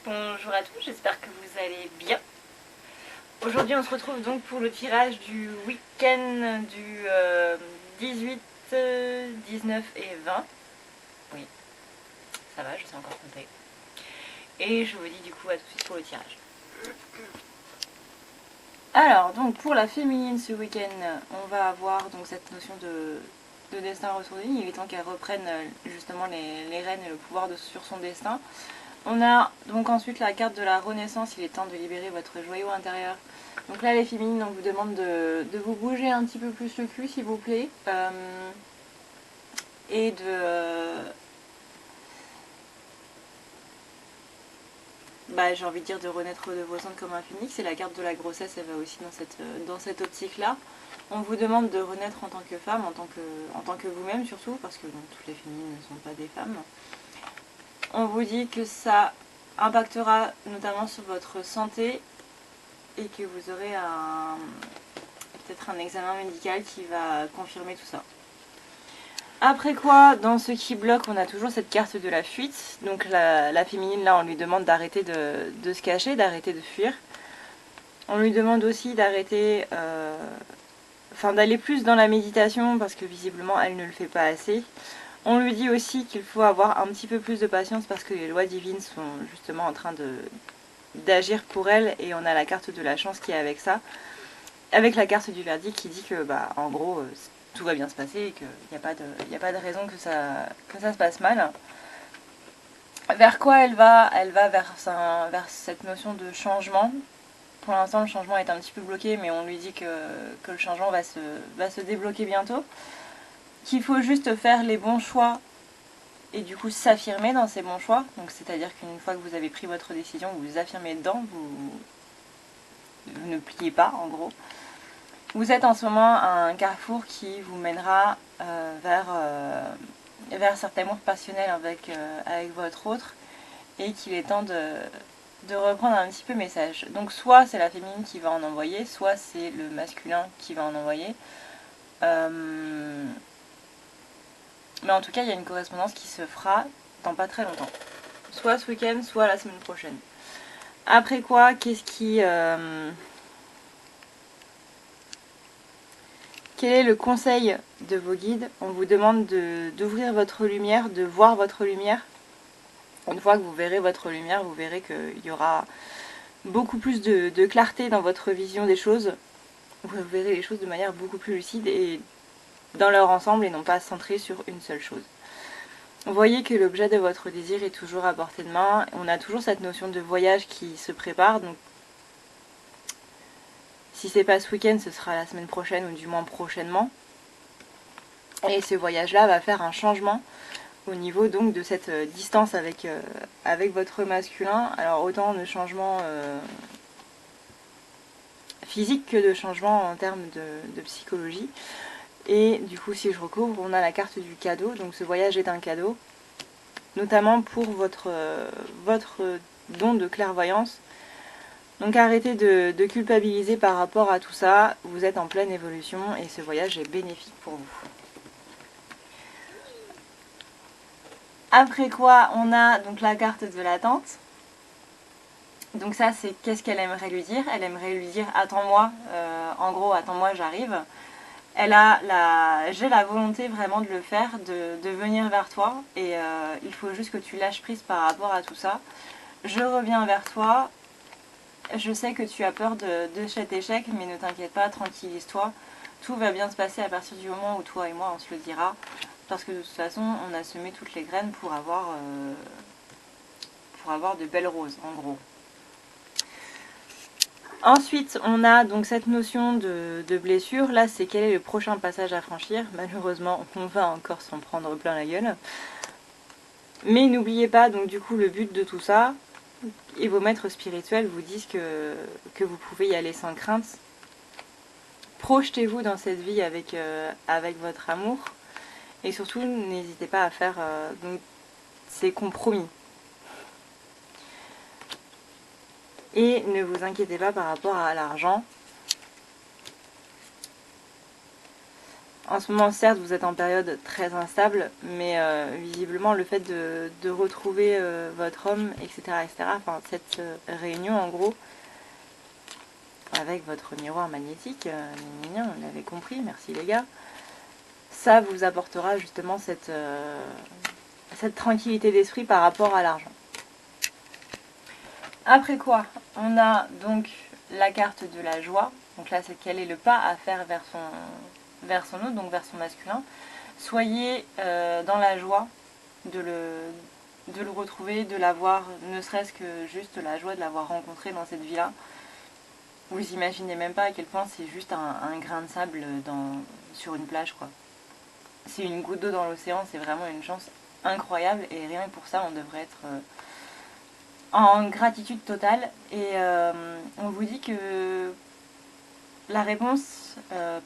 Bonjour à tous, j'espère que vous allez bien. Aujourd'hui on se retrouve donc pour le tirage du week-end du 18, 19 et 20. Oui, ça va, je sais encore compter. Et je vous dis du coup à tout de suite pour le tirage. Alors donc pour la féminine ce week-end, on va avoir donc cette notion de destin retourné. Il est temps qu'elle reprenne justement les rênes et le pouvoir sur son destin. On a donc ensuite la carte de la renaissance, il est temps de libérer votre joyau intérieur. Donc là les féminines, on vous demande de vous bouger un petit peu plus le cul s'il vous plaît. Et j'ai envie de dire de renaître de vos cendres comme un phénix. Et la carte de la grossesse, elle va aussi dans cette optique-là. On vous demande de renaître en tant que femme, en tant que vous-même surtout, parce que bon, toutes les féminines ne sont pas des femmes. On vous dit que ça impactera notamment sur votre santé et que vous aurez peut-être un examen médical qui va confirmer tout ça. Après quoi, dans ce qui bloque, on a toujours cette carte de la fuite. Donc la féminine, là, on lui demande d'arrêter de se cacher, d'arrêter de fuir. On lui demande aussi d'arrêter, d'aller plus dans la méditation parce que visiblement, elle ne le fait pas assez. On lui dit aussi qu'il faut avoir un petit peu plus de patience parce que les lois divines sont justement en train d'agir pour elle et on a la carte de la chance qui est avec ça. Avec la carte du verdict qui dit que, en gros, tout va bien se passer et qu'il n'y a pas de raison que ça se passe mal. Vers quoi elle va? Elle va vers cette notion de changement. Pour l'instant, le changement est un petit peu bloqué, mais on lui dit que le changement va se débloquer bientôt. Qu'il faut juste faire les bons choix et du coup s'affirmer dans ces bons choix. Donc c'est-à-dire qu'une fois que vous avez pris votre décision, vous vous affirmez dedans, vous ne pliez pas en gros. Vous êtes en ce moment à un carrefour qui vous mènera vers cet amour passionnel avec votre autre et qu'il est temps de reprendre un petit peu message. Donc soit c'est la féminine qui va en envoyer, soit c'est le masculin qui va en envoyer. Mais en tout cas, il y a une correspondance qui se fera dans pas très longtemps. Soit ce week-end, soit la semaine prochaine. Après quoi, quel est le conseil de vos guides? On vous demande d'ouvrir votre lumière, de voir votre lumière. Une fois que vous verrez votre lumière, vous verrez qu'il y aura beaucoup plus de clarté dans votre vision des choses. Vous verrez les choses de manière beaucoup plus lucide et dans leur ensemble et non pas centré sur une seule chose. Vous voyez que l'objet de votre désir est toujours à portée de main. On a toujours cette notion de voyage qui se prépare. Donc, si c'est pas ce week-end, ce sera la semaine prochaine ou du moins prochainement. Et ce voyage-là va faire un changement au niveau donc de cette distance avec votre masculin. Alors autant de changements physiques que de changements en termes de psychologie. Et du coup, si je recouvre, on a la carte du cadeau. Donc ce voyage est un cadeau, notamment pour votre don de clairvoyance. Donc arrêtez de culpabiliser par rapport à tout ça. Vous êtes en pleine évolution et ce voyage est bénéfique pour vous. Après quoi, on a donc la carte de l'attente. Donc ça, c'est qu'est-ce qu'elle aimerait lui dire? Elle aimerait lui dire attends-moi, en gros attends-moi, j'arrive. J'ai la volonté vraiment de le faire, de venir vers toi et il faut juste que tu lâches prise par rapport à tout ça. Je reviens vers toi, je sais que tu as peur de cet échec, mais ne t'inquiète pas, tranquillise-toi. Tout va bien se passer à partir du moment où toi et moi on se le dira. Parce que de toute façon, on a semé toutes les graines pour avoir de belles roses, en gros. Ensuite, on a donc cette notion de blessure. Là, c'est quel est le prochain passage à franchir. Malheureusement, on va encore s'en prendre plein la gueule. Mais n'oubliez pas, donc du coup, le but de tout ça, et vos maîtres spirituels vous disent que vous pouvez y aller sans crainte. Projetez-vous dans cette vie avec votre amour. Et surtout, n'hésitez pas à faire donc, ces compromis. Et ne vous inquiétez pas par rapport à l'argent. En ce moment, certes, vous êtes en période très instable, mais visiblement, le fait de retrouver votre homme, etc., etc., enfin, cette réunion, en gros, avec votre miroir magnétique, on l'avait compris, merci les gars, ça vous apportera justement cette tranquillité d'esprit par rapport à l'argent. Après quoi, on a donc la carte de la joie. Donc là, c'est quel est le pas à faire vers son autre, donc vers son masculin. Soyez dans la joie de le retrouver, de l'avoir, ne serait-ce que juste la joie de l'avoir rencontré dans cette vie-là. Vous imaginez même pas à quel point c'est juste un grain de sable sur une plage, quoi. C'est une goutte d'eau dans l'océan, c'est vraiment une chance incroyable et rien que pour ça, on devrait être en gratitude totale. Et on vous dit que la réponse,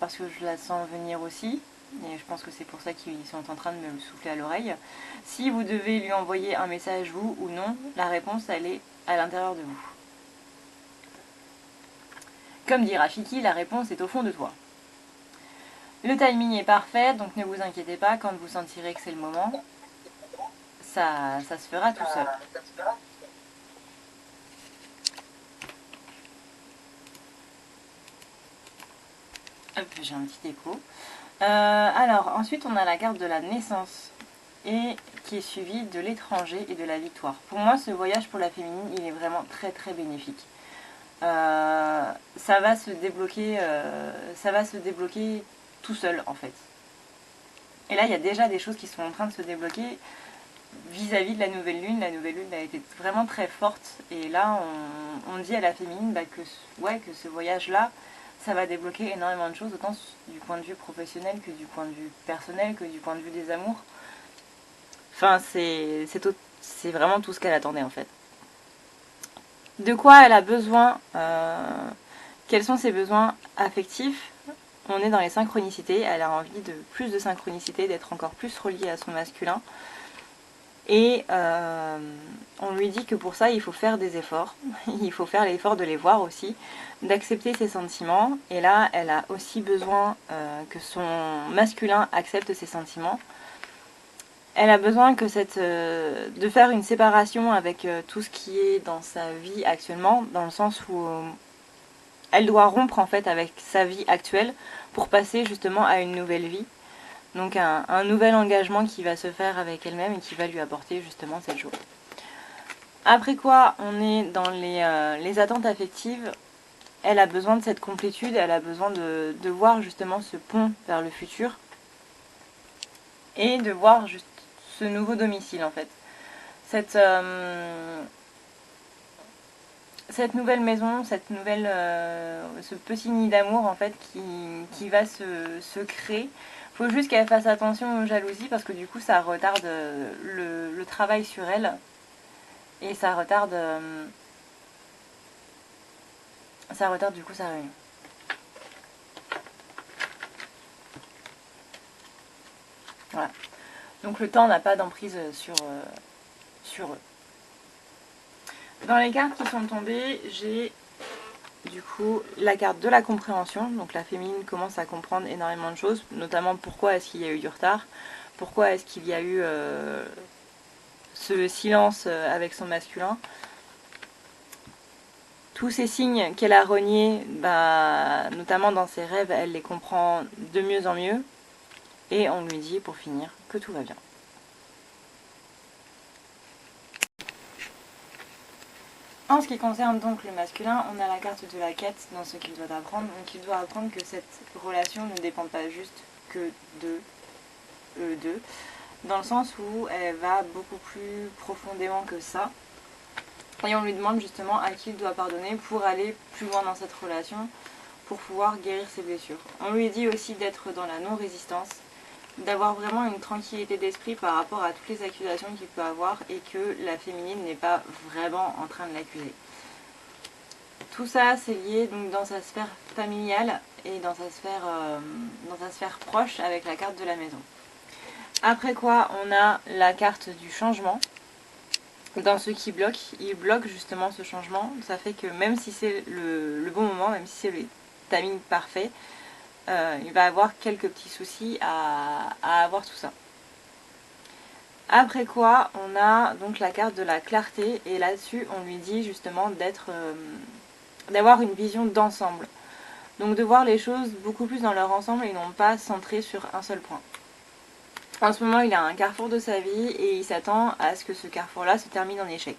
parce que je la sens venir aussi, et je pense que c'est pour ça qu'ils sont en train de me le souffler à l'oreille, si vous devez lui envoyer un message, vous ou non, la réponse, elle est à l'intérieur de vous. Comme dit Rafiki, la réponse est au fond de toi. Le timing est parfait, donc ne vous inquiétez pas, quand vous sentirez que c'est le moment, ça se fera tout seul. Hop, j'ai un petit écho. Alors, ensuite, on a la carte de la naissance, et qui est suivie de l'étranger et de la victoire. Pour moi, ce voyage pour la féminine, il est vraiment très très bénéfique. Ça va se débloquer tout seul en fait. Et là, il y a déjà des choses qui sont en train de se débloquer vis-à-vis de la nouvelle lune. La nouvelle lune a été vraiment très forte. Et là, on dit à la féminine que ce voyage-là, ça va débloquer énormément de choses, autant du point de vue professionnel que du point de vue personnel, que du point de vue des amours. Enfin, c'est vraiment tout ce qu'elle attendait en fait. De quoi elle a besoin, quels sont ses besoins affectifs. On est dans les synchronicités, elle a envie de plus de synchronicité, d'être encore plus reliée à son masculin. Et on lui dit que pour ça, il faut faire des efforts. Il faut faire l'effort de les voir aussi, d'accepter ses sentiments. Et là, elle a aussi besoin que son masculin accepte ses sentiments. Elle a besoin que de faire une séparation avec tout ce qui est dans sa vie actuellement, dans le sens où elle doit rompre en fait avec sa vie actuelle pour passer justement à une nouvelle vie. Donc un nouvel engagement qui va se faire avec elle-même et qui va lui apporter justement cette joie. Après quoi, on est dans les attentes affectives. Elle a besoin de cette complétude, elle a besoin de voir justement ce pont vers le futur et de voir juste ce nouveau domicile en fait. Cette nouvelle maison, ce petit nid d'amour en fait qui va se créer. Il faut juste qu'elle fasse attention aux jalousies parce que du coup ça retarde le travail sur elle et ça retarde du coup sa réunion. Voilà. Donc le temps n'a pas d'emprise sur eux. Dans les cartes qui sont tombées, j'ai du coup la carte de la compréhension. Donc la féminine commence à comprendre énormément de choses, notamment pourquoi est-ce qu'il y a eu du retard, pourquoi est-ce qu'il y a eu ce silence avec son masculin. Tous ces signes qu'elle a reniés, notamment dans ses rêves, elle les comprend de mieux en mieux. Et on lui dit pour finir que tout va bien. En ce qui concerne donc le masculin, on a la carte de la quête dans ce qu'il doit apprendre. Donc il doit apprendre que cette relation ne dépend pas juste que de eux deux, dans le sens où elle va beaucoup plus profondément que ça. Et on lui demande justement à qui il doit pardonner pour aller plus loin dans cette relation, pour pouvoir guérir ses blessures. On lui dit aussi d'être dans la non-résistance, d'avoir vraiment une tranquillité d'esprit par rapport à toutes les accusations qu'il peut avoir et que la féminine n'est pas vraiment en train de l'accuser. Tout ça, c'est lié donc dans sa sphère familiale et dans sa sphère proche avec la carte de la maison. Après quoi, on a la carte du changement. Dans ce qui bloque, il bloque justement ce changement. Ça fait que même si c'est le bon moment, même si c'est le timing parfait, il va avoir quelques petits soucis à avoir tout ça. Après quoi, on a donc la carte de la clarté, et là-dessus, on lui dit justement d'avoir une vision d'ensemble. Donc de voir les choses beaucoup plus dans leur ensemble et non pas centrées sur un seul point. En ce moment, il a un carrefour de sa vie et il s'attend à ce que ce carrefour-là se termine en échec.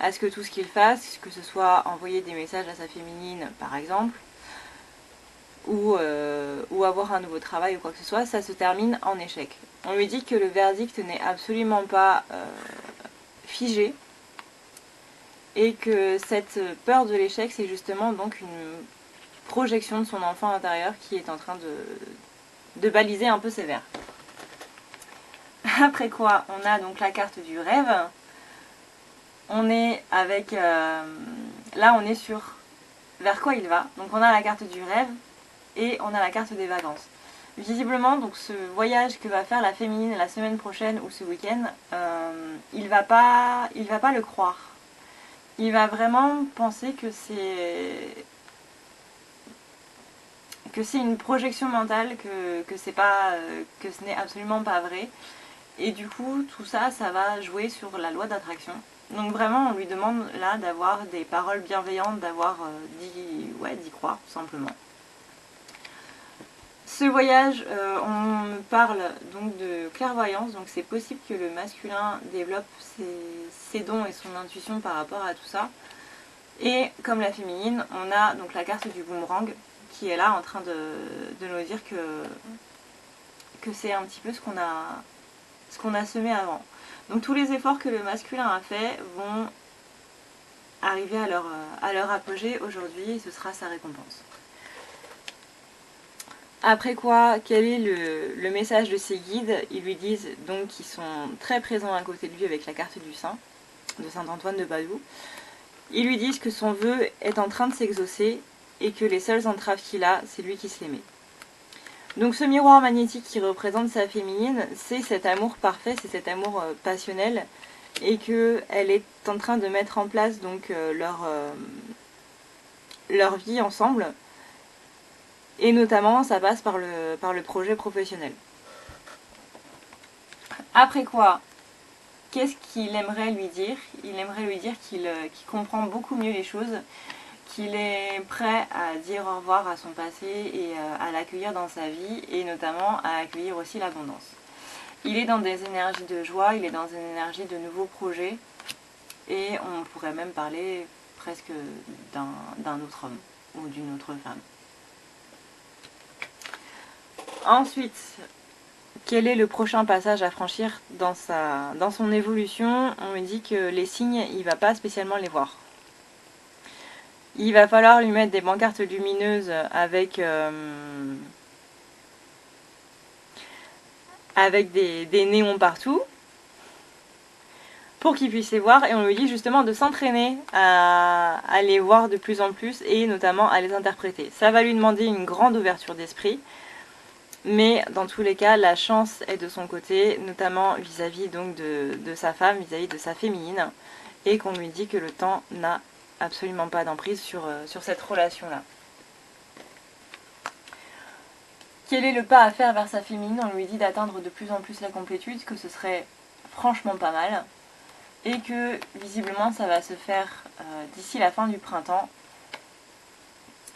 À ce que tout ce qu'il fasse, que ce soit envoyer des messages à sa féminine par exemple, ou avoir un nouveau travail ou quoi que ce soit, ça se termine en échec. On lui dit que le verdict n'est absolument pas figé et que cette peur de l'échec, c'est justement donc une projection de son enfant intérieur qui est en train de baliser un peu ses vers. Après quoi, on a donc la carte du rêve. On est avec... là, on est sur vers quoi il va. Donc on a la carte du rêve et on a la carte des vacances. Visiblement, donc ce voyage que va faire la féminine la semaine prochaine ou ce week-end, il va pas le croire. Il va vraiment penser que c'est une projection mentale, que ce n'est absolument pas vrai. Et du coup, tout ça, ça va jouer sur la loi d'attraction. Donc vraiment, on lui demande là d'avoir des paroles bienveillantes, d'y croire tout simplement. Ce voyage, on me parle donc de clairvoyance, donc c'est possible que le masculin développe ses dons et son intuition par rapport à tout ça. Et comme la féminine, on a donc la carte du boomerang qui est là en train de nous dire que c'est un petit peu ce qu'on a semé avant. Donc tous les efforts que le masculin a fait vont arriver à leur apogée aujourd'hui et ce sera sa récompense. Après quoi, quel est le message de ses guides? Ils lui disent donc qu'ils sont très présents à côté de lui avec la carte du saint, de Saint Antoine de Padoue. Ils lui disent que son vœu est en train de s'exaucer et que les seules entraves qu'il a, c'est lui qui se les met. Donc ce miroir magnétique qui représente sa féminine, c'est cet amour parfait, c'est cet amour passionnel, et qu'elle est en train de mettre en place donc leur vie ensemble. Et notamment, ça passe par le projet professionnel. Après quoi, qu'est-ce qu'il aimerait lui dire? Il aimerait lui dire qu'il comprend beaucoup mieux les choses, qu'il est prêt à dire au revoir à son passé et à l'accueillir dans sa vie, et notamment à accueillir aussi l'abondance. Il est dans des énergies de joie, il est dans une énergie de nouveaux projets, et on pourrait même parler presque d'un autre homme ou d'une autre femme. Ensuite, quel est le prochain passage à franchir dans son évolution? On me dit que les signes, il ne va pas spécialement les voir. Il va falloir lui mettre des pancartes lumineuses avec des néons partout pour qu'il puisse les voir, et on lui dit justement de s'entraîner à les voir de plus en plus et notamment à les interpréter. Ça va lui demander une grande ouverture d'esprit. Mais dans tous les cas, la chance est de son côté, notamment vis-à-vis donc de sa femme, vis-à-vis de sa féminine, et qu'on lui dit que le temps n'a absolument pas d'emprise sur cette relation-là. Quel est le pas à faire vers sa féminine? On lui dit d'atteindre de plus en plus la complétude, que ce serait franchement pas mal, et que visiblement ça va se faire d'ici la fin du printemps,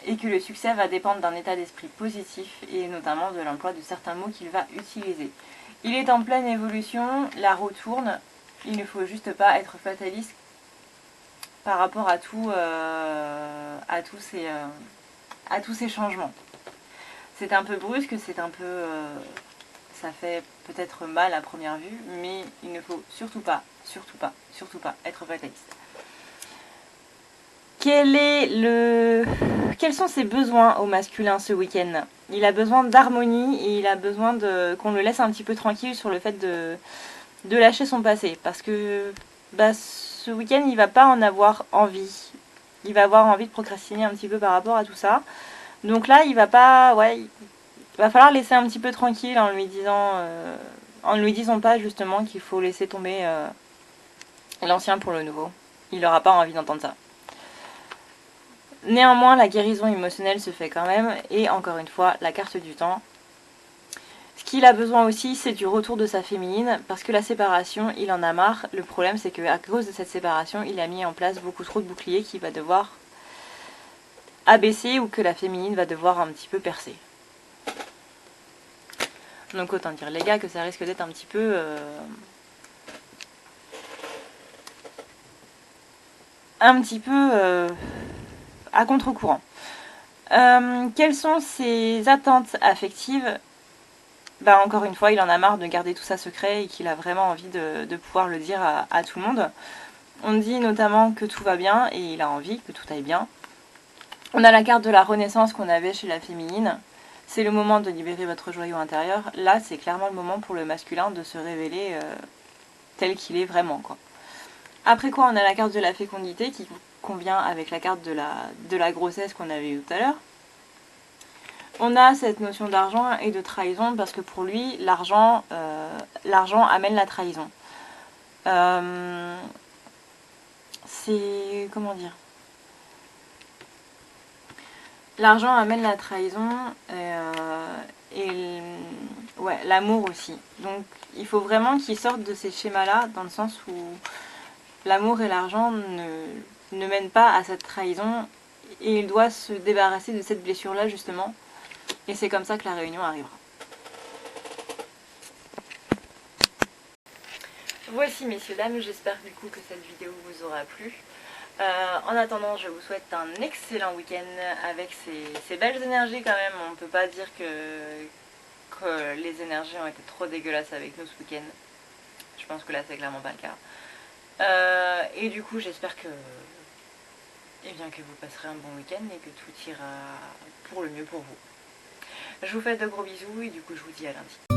et que le succès va dépendre d'un état d'esprit positif et notamment de l'emploi de certains mots qu'il va utiliser. Il est en pleine évolution, la roue tourne, il ne faut juste pas être fataliste par rapport à tous ces changements. C'est un peu brusque, ça fait peut-être mal à première vue, mais il ne faut surtout pas être fataliste. Quels sont ses besoins au masculin ce week-end? Il a besoin d'harmonie et il a besoin qu'on le laisse un petit peu tranquille sur le fait de lâcher son passé. Parce que ce week-end, il va pas en avoir envie. Il va avoir envie de procrastiner un petit peu par rapport à tout ça. Donc là, il va falloir laisser un petit peu tranquille en lui disant pas justement qu'il faut laisser tomber l'ancien pour le nouveau. Il n'aura pas envie d'entendre ça. Néanmoins, la guérison émotionnelle se fait quand même, et encore une fois, la carte du temps. Ce qu'il a besoin aussi, c'est du retour de sa féminine, parce que la séparation, il en a marre. Le problème, c'est qu'à cause de cette séparation, il a mis en place beaucoup trop de boucliers qu'il va devoir abaisser, ou que la féminine va devoir un petit peu percer. Donc autant dire les gars que ça risque d'être un petit peu... à contre-courant. Quelles sont ses attentes affectives? Bah, encore une fois, il en a marre de garder tout ça secret et qu'il a vraiment envie de pouvoir le dire à tout le monde. On dit notamment que tout va bien et il a envie que tout aille bien. On a la carte de la renaissance qu'on avait chez la féminine. C'est le moment de libérer votre joyau intérieur. Là, c'est clairement le moment pour le masculin de se révéler tel qu'il est vraiment, quoi. Après quoi, on a la carte de la fécondité qui convient avec la carte de la grossesse qu'on avait eu tout à l'heure. On a cette notion d'argent et de trahison parce que pour lui, l'argent amène la trahison. C'est... comment dire? L'argent amène la trahison et ouais, l'amour aussi. Donc il faut vraiment qu'il sorte de ces schémas-là, dans le sens où l'amour et l'argent ne mènent pas à cette trahison et il doit se débarrasser de cette blessure-là justement. Et c'est comme ça que la réunion arrivera. Voici messieurs dames, j'espère du coup que cette vidéo vous aura plu. En attendant, je vous souhaite un excellent week-end avec ces belles énergies quand même. On ne peut pas dire que les énergies ont été trop dégueulasses avec nous ce week-end. Je pense que là c'est clairement pas le cas. Et du coup j'espère que, eh bien, que vous passerez un bon week-end et que tout ira pour le mieux pour vous. Je vous fais de gros bisous et du coup je vous dis à lundi.